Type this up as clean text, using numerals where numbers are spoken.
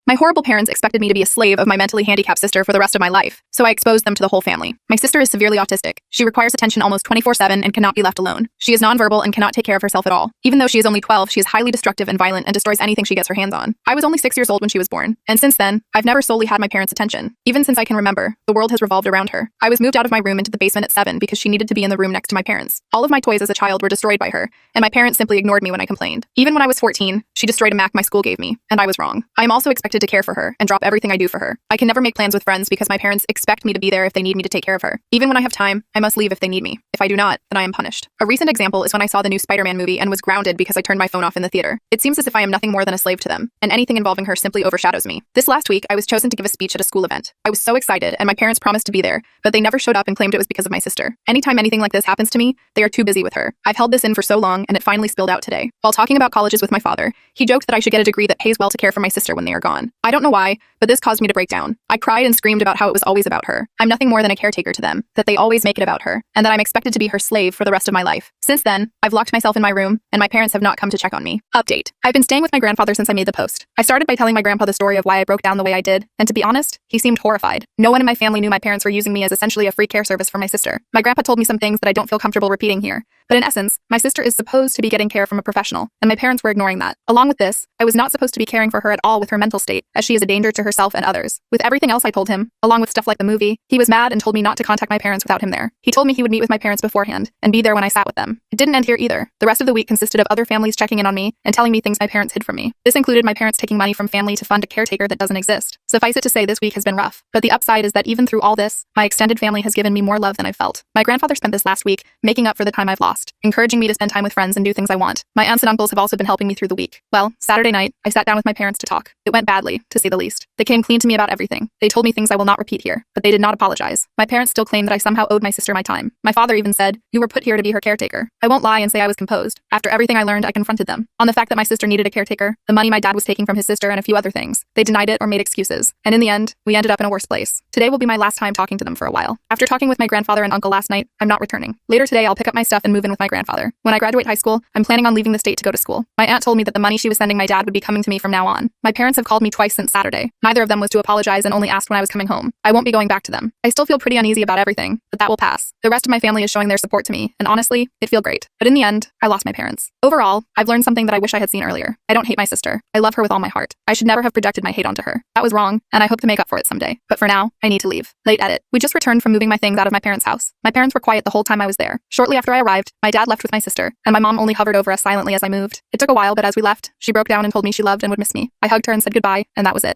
My horrible parents expected me to be a slave of my mentally handicapped sister for the rest of my life, so I exposed them to the whole family. My sister is severely autistic. She requires attention almost 24/7 and cannot be left alone. She is nonverbal and cannot take care of herself at all. Even though she is only 12, she is highly destructive and violent and destroys anything she gets her hands on. I was only 6 years old when she was born, and since then, I've never solely had my parents' attention. Even since I can remember, the world has revolved around her. I was moved out of my room into the basement at 7 because she needed to be in the room next to my parents. All of my toys as a child were destroyed by her, and my parents simply ignored me when I complained. Even when I was 14, she destroyed a Mac my school gave me, and I was wrong. I am also expected to care for her and drop everything I do for her. I can never make plans with friends because my parents expect me to be there if they need me to take care of her. Even when I have time, I must leave if they need me. If I do not, then I am punished. A recent example is when I saw the new Spider-Man movie and was grounded because I turned my phone off in the theater. It seems as if I am nothing more than a slave to them, and anything involving her simply overshadows me. This last week, I was chosen to give a speech at a school event. I was so excited, and my parents promised to be there, but they never showed up and claimed it was because of my sister. Anytime anything like this happens to me, they are too busy with her. I've held this in for so long, and it finally spilled out today. While talking about colleges with my father, he joked that I should get a degree that pays well to care for my sister when they are gone. I don't know why, but this caused me to break down. I cried and screamed about how it was always about her. I'm nothing more than a caretaker to them, that they always make it about her, and that I'm expected to be her slave for the rest of my life. Since then, I've locked myself in my room, and my parents have not come to check on me. Update. I've been staying with my grandfather since I made the post. I started by telling my grandpa the story of why I broke down the way I did, and to be honest, he seemed horrified. No one in my family knew my parents were using me as essentially a free care service for my sister. My grandpa told me some things that I don't feel comfortable repeating here, but in essence, my sister is supposed to be getting care from a professional, and my parents were ignoring that. Along with this, I was not supposed to be caring for her at all with her mental state, as she is a danger to herself and others. With everything else I told him, along with stuff like the movie, he was mad and told me not to contact my parents without him there. He told me he would meet with my parents beforehand, and be there when I sat with them. It didn't end here either. The rest of the week consisted of other families checking in on me and telling me things my parents hid from me. This included my parents taking money from family to fund a caretaker that doesn't exist. Suffice it to say, this week has been rough. But the upside is that even through all this, my extended family has given me more love than I've felt. My grandfather spent this last week making up for the time I've lost, encouraging me to spend time with friends and do things I want. My aunts and uncles have also been helping me through the week. Well, Saturday night, I sat down with my parents to talk. It went badly, to say the least. They came clean to me about everything. They told me things I will not repeat here, but they did not apologize. My parents still claim that I somehow owed my sister my time. My father even said, "You were put here to be her caretaker." I won't lie and say I was composed. After everything I learned, I confronted them on the fact that my sister needed a caretaker, the money my dad was taking from his sister, and a few other things. They denied it or made excuses, and in the end, we ended up in a worse place. Today will be my last time talking to them for a while. After talking with my grandfather and uncle last night, I'm not returning. Later today, I'll pick up my stuff and move in with my grandfather. When I graduate high school, I'm planning on leaving the state to go to school. My aunt told me that the money she was sending my dad would be coming to me from now on. My parents have called me twice since Saturday. Neither of them was to apologize and only asked when I was coming home. I won't be going back to them. I still feel pretty uneasy about everything, but that will pass. The rest of my family is showing their support to me, and honestly, it feels great. But in the end, I lost my parents. Overall, I've learned something that I wish I had seen earlier. I don't hate my sister. I love her with all my heart. I should never have projected my hate onto her. That was wrong, and I hope to make up for it someday. But for now, I need to leave. Late edit. We just returned from moving my things out of my parents' house. My parents were quiet the whole time I was there. Shortly after I arrived, my dad left with my sister, and my mom only hovered over us silently as I moved. It took a while, but as we left, she broke down and told me she loved and would miss me. I hugged her and said goodbye, and that was it.